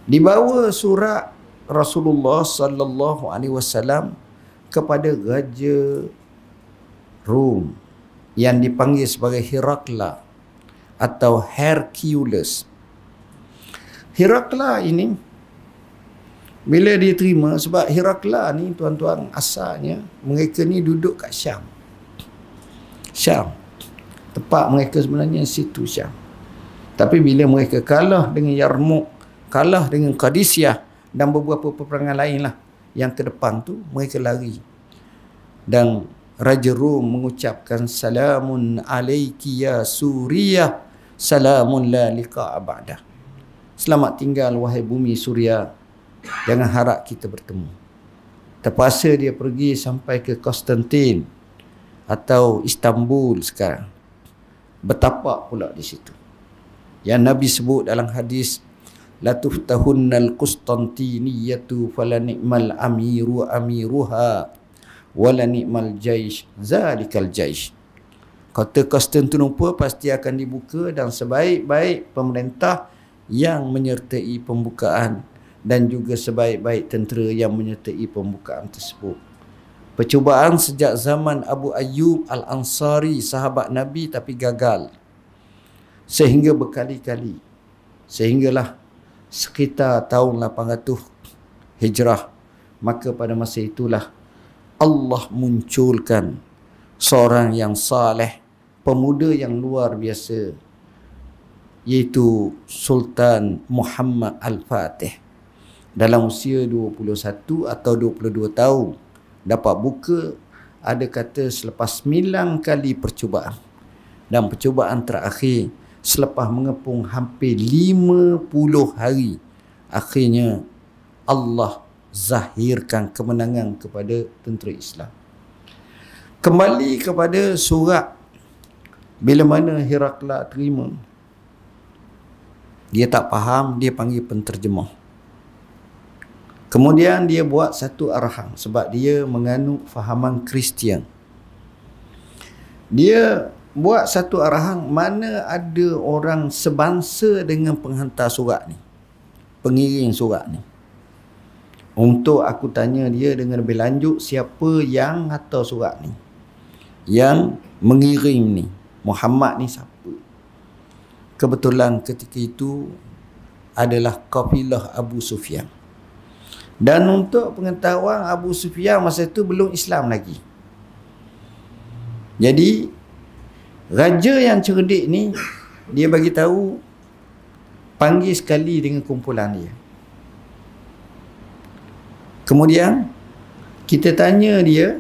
Dibawa surat Rasulullah sallallahu alaihi wasallam kepada Raja Rom yang dipanggil sebagai Herakla atau Hercules. Herakla ini bila dia terima, sebab Herakla ni tuan-tuan asalnya mereka ni duduk kat Syam. Syam. Tempat mereka sebenarnya situ Syam. Tapi bila mereka kalah dengan Yarmouk, kalah dengan Qadisiyah dan beberapa peperangan lain lah yang ke depan tu, mereka lari. Dan Raja Rom mengucapkan, salamun alaiki ya Suriah, salamun la liqa'a ba'dah. Selamat tinggal wahai bumi Suria, jangan harap kita bertemu. Terpaksa dia pergi sampai ke Konstantin atau Istanbul sekarang. Bertapak pula di situ. Yang Nabi sebut dalam hadis, la tuftahunnal Qustantiniyatu fala ni'mal amiru amiruha wala ni'mal jaish zalikal jaish. Kota Konstantinopel pasti akan dibuka dan sebaik-baik pemerintah yang menyertai pembukaan dan juga sebaik-baik tentera yang menyertai pembukaan tersebut. Percubaan sejak zaman Abu Ayyub Al-Ansari, sahabat Nabi, tapi gagal. Sehingga berkali-kali. Sehinggalah sekitar tahun 800 Hijrah. Maka pada masa itulah Allah munculkan seorang yang saleh, pemuda yang luar biasa, iaitu Sultan Muhammad Al-Fatih. Dalam usia 21 atau 22 tahun dapat buka, ada kata selepas 9 kali percubaan. Dan percubaan terakhir selepas mengepung hampir 50 hari, akhirnya Allah zahirkan kemenangan kepada tentera Islam. Kembali kepada surat, bila mana Herakla terima, dia tak faham, dia panggil penterjemah. Kemudian dia buat satu arahan, sebab dia menganut fahaman Kristian. Dia buat satu arahan, mana ada orang sebangsa dengan penghantar surat ni, pengiring surat ni. Untuk aku tanya dia dengan lebih lanjut, siapa yang hantar surat ni, yang mengirim ni, Muhammad ni siapa? Kebetulan ketika itu adalah kafilah Abu Sufyan. Dan untuk pengetahuan, Abu Sufyan masa itu belum Islam lagi. Jadi raja yang cerdik ni, dia bagi tahu, panggil sekali dengan kumpulan dia. Kemudian kita tanya dia,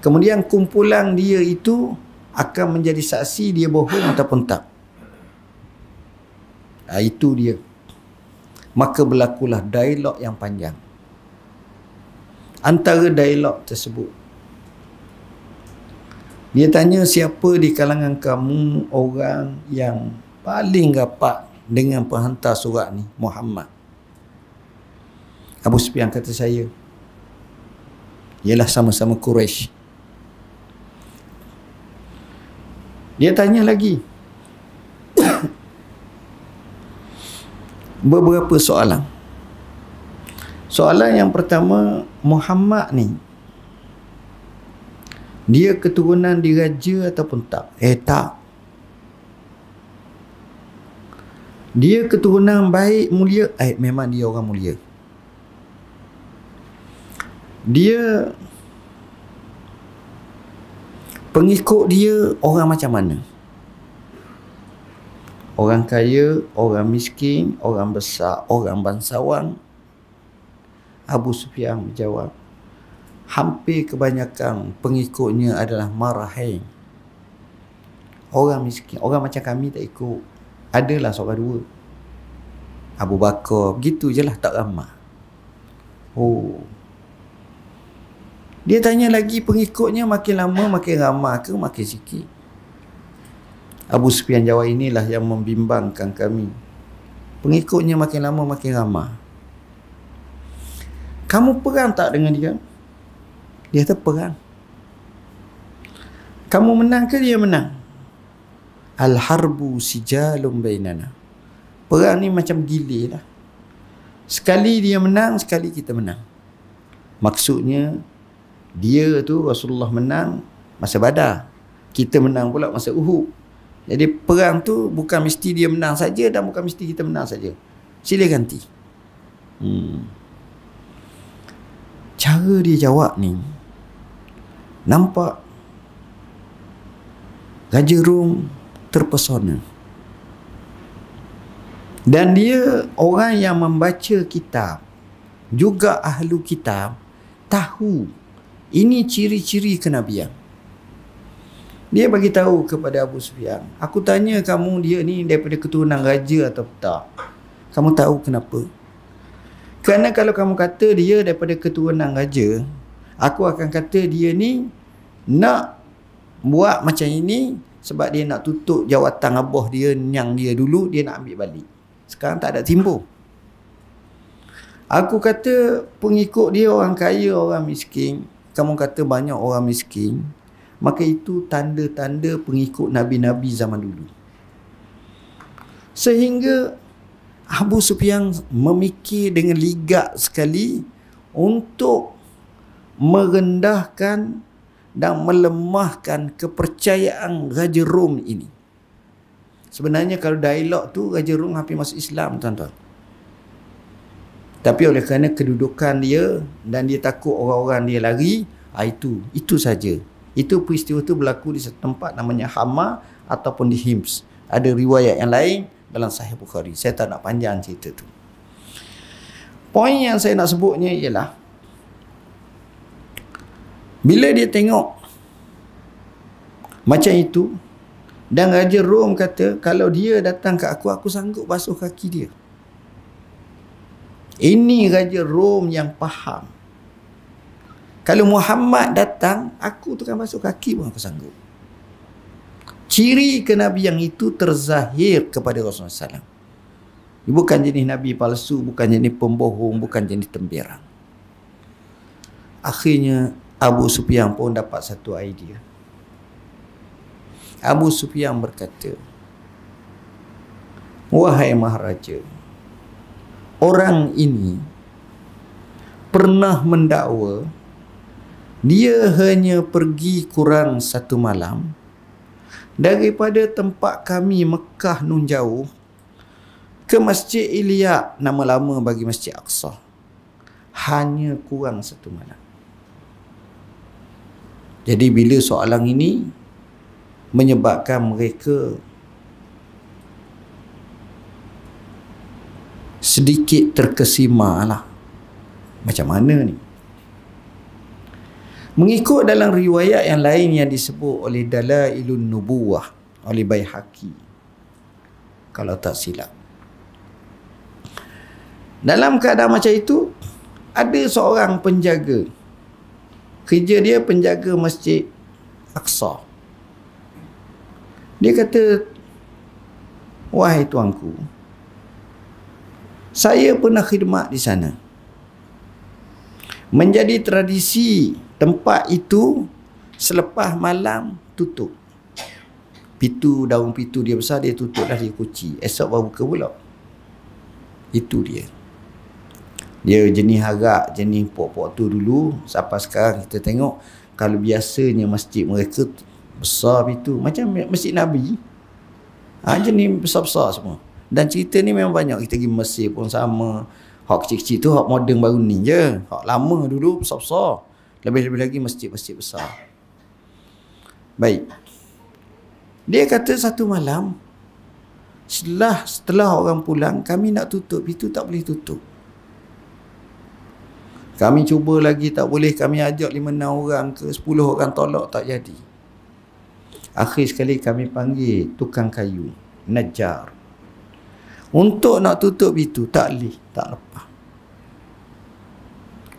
kemudian kumpulan dia itu akan menjadi saksi dia bohong ataupun tak. Itu dia. Maka berlakulah dialog yang panjang. Antara dialog tersebut, dia tanya, siapa di kalangan kamu orang yang paling rapat dengan penghantar surat ni, Muhammad? Abu Sufyan kata, saya. Ialah sama-sama Quraisy. Dia tanya lagi beberapa soalan. Soalan yang pertama, Muhammad ni, dia keturunan diraja ataupun tak? Tak. Dia keturunan baik, mulia? Memang dia orang mulia. Dia, pengikut dia orang macam mana? Orang kaya, orang miskin, orang besar, orang bangsawan? Abu Sufyan menjawab, hampir kebanyakan pengikutnya adalah marahin. Orang miskin, orang macam kami tak ikut. Adalah seorang dua, Abu Bakar, begitu je lah, tak ramai. Dia tanya lagi, pengikutnya makin lama makin ramai ke makin sikit? Abu Sufyan jawab, inilah yang membimbangkan kami. Pengikutnya makin lama makin ramai. Kamu perang tak dengan dia? Dia kata perang. Kamu menang ke dia menang? Al-harbu sijalum bainana. Perang ni macam gilir lah. Sekali dia menang, sekali kita menang. Maksudnya dia tu Rasulullah menang masa Badar, kita menang pula masa Uhud. Jadi perang tu bukan mesti dia menang saja dan bukan mesti kita menang saja. Sila ganti. Cara dia jawab ni nampak Raja Rom terpesona. Dan dia orang yang membaca kitab, juga ahlu kitab, tahu ini ciri-ciri kenabian. Dia bagi tahu kepada Abu Sufyan, aku tanya kamu dia ni daripada keturunan raja atau tak? Kamu tahu kenapa? Kerana kalau kamu kata dia daripada keturunan raja, aku akan kata dia ni nak buat macam ini sebab dia nak tutup jawatan abah dia yang dia dulu, dia nak ambil balik. Sekarang tak ada timbul. Aku kata pengikut dia orang kaya, orang miskin. Kamu kata banyak orang miskin. Maka itu tanda-tanda pengikut Nabi-Nabi zaman dulu. Sehingga Abu Sufyan memikir dengan ligak sekali untuk merendahkan dan melemahkan kepercayaan Raja Rom ini. Sebenarnya kalau dialog tu Raja Rom hampir masuk Islam, tuan-tuan. Tapi oleh kerana kedudukan dia dan dia takut orang-orang dia lari, itu saja. Itu peristiwa tu berlaku di satu tempat namanya Hama ataupun di Hims. Ada riwayat yang lain dalam Sahih Bukhari. Saya tak nak panjang cerita tu. Poin yang saya nak sebutnya ialah bila dia tengok macam itu, dan Raja Rom kata, kalau dia datang ke aku sanggup basuh kaki dia. Ini Raja Rom yang faham. Kalau Muhammad datang, aku tu kan basuh kaki pun aku sanggup. Ciri kenabian itu terzahir kepada Rasulullah SAW. Bukan jenis Nabi palsu, bukan jenis pembohong, bukan jenis temberang. Akhirnya Abu Sufyan pun dapat satu idea. Abu Sufyan berkata, wahai Maharaja, orang ini pernah mendakwa dia hanya pergi kurang 1 malam daripada tempat kami Mekah nun jauh ke Masjid Ilya, nama lama bagi Masjid Aqsa, hanya kurang 1 malam. Jadi bila soalan ini menyebabkan mereka sedikit terkesima lah. Macam mana ni? Mengikut dalam riwayat yang lain yang disebut oleh Dalailun Nubuwah oleh Baihaqi, kalau tak silap, dalam keadaan macam itu ada seorang penjaga, kerja dia penjaga Masjid Aqsa. Dia kata, wahai tuanku, saya pernah khidmat di sana. Menjadi tradisi tempat itu selepas malam tutup. Daun pitu dia besar, dia tutup dah, dia kunci. Esok baru buka pula. Itu dia. Dia jenis harap, jenis pok-pok tu dulu. Sampai sekarang kita tengok, kalau biasanya masjid mereka besar itu macam masjid Nabi, jenis besar-besar semua. Dan cerita ni memang banyak. Kita pergi Mesir pun sama. Hak kecil-kecil tu hak moden baru ni je. Hak lama dulu besar-besar. Lebih-lebih lagi masjid-masjid besar. Baik, dia kata satu malam setelah orang pulang, kami nak tutup itu, tak boleh tutup. Kami cuba lagi, tak boleh. Kami ajak 5-6 orang ke 10 orang, tolak, tak jadi. Akhir sekali kami panggil tukang kayu, Najjar, untuk nak tutup itu, tak boleh, tak lepas.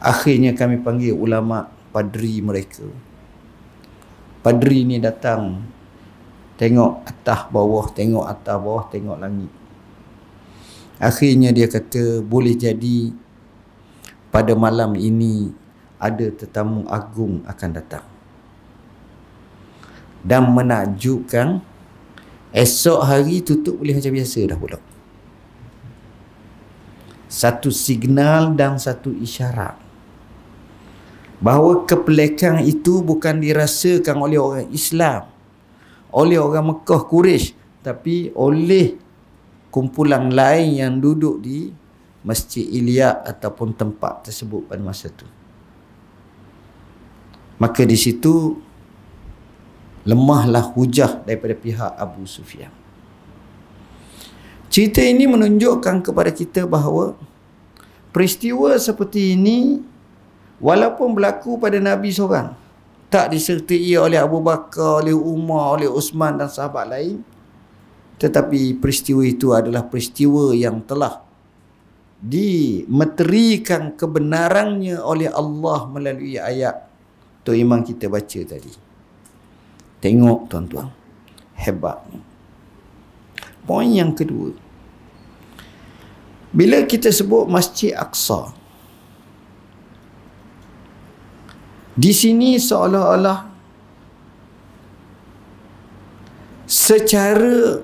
Akhirnya kami panggil ulama, padri mereka. Padri ni datang, tengok atas bawah, tengok atas bawah, tengok langit. Akhirnya dia kata, boleh jadi pada malam ini ada tetamu agung akan datang. Dan menakjubkan, esok hari tutup boleh macam biasa dah pula. satu signal dan satu isyarat bahawa kepelekan itu bukan dirasakan oleh orang Islam, oleh orang Mekah Quraisy, tapi oleh kumpulan lain yang duduk di Masjid Ilya ataupun tempat tersebut pada masa itu. Maka di situ lemahlah hujah daripada pihak Abu Sufyan. Cerita ini menunjukkan kepada kita bahawa peristiwa seperti ini walaupun berlaku pada Nabi seorang, tak disertai oleh Abu Bakar, oleh Umar, oleh Uthman dan sahabat lain, tetapi peristiwa itu adalah peristiwa yang telah dimeterikan kebenarannya oleh Allah melalui ayat Tok Imam kita baca tadi. Tengok tuan-tuan, hebatnya. Poin yang kedua, bila kita sebut Masjid Aqsa, di sini seolah-olah secara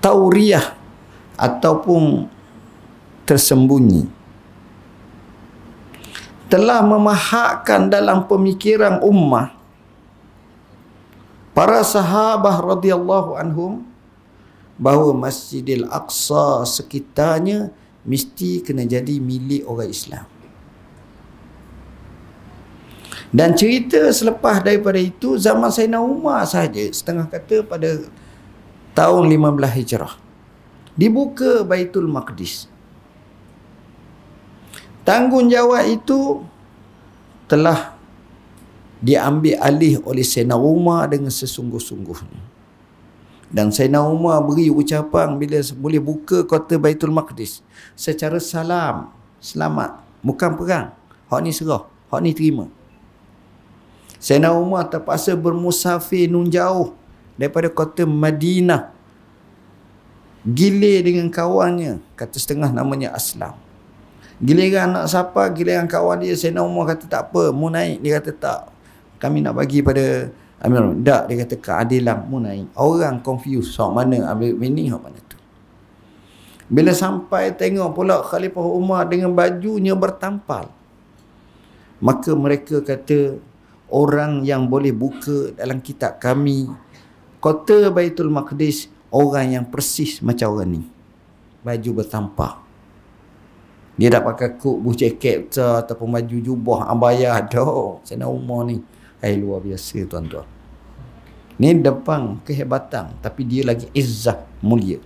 tauriah ataupun tersembunyi telah memahakkan dalam pemikiran ummah para sahabah radhiyallahu anhum bahawa Masjidil Aqsa sekitarnya mesti kena jadi milik orang Islam. Dan cerita selepas daripada itu, zaman Sayyidina Umar sahaja, setengah kata pada tahun 15 Hijrah, dibuka Baitul Maqdis. Tanggungjawab itu telah diambil alih oleh Sayyidina Umar dengan sesungguh-sungguhnya. Dan Sayyidina Umar beri ucapan bila boleh buka kota Baitul Maqdis secara salam, selamat, bukan perang. Hak ni serah, hak ni terima. Sayyidina Umar terpaksa bermusafir nun jauh daripada kota Madinah, gilir dengan kawannya, kata setengah namanya Aslam. Giliran nak sapa, giliran kawan dia, Sayyidina Umar kata tak apa, mu naik. Dia kata tak, kami nak bagi pada Amir. Tak, dia kata keadilan, mu naik. Orang confused, hak mana ambil ini, hak mana tu. Bila sampai tengok pula Khalifah Umar dengan bajunya bertampal, maka mereka kata, orang yang boleh buka dalam kitab kami kota Baitul Maqdis, orang yang persis macam orang ni, baju bertampal. Dia tak pakai coat, buh jaket ataupun baju jubah, abaya. Dah, Sayyidina Umar ni luar biasa tuan-tuan. Ni depan kehebatan, tapi dia lagi izzah, mulia.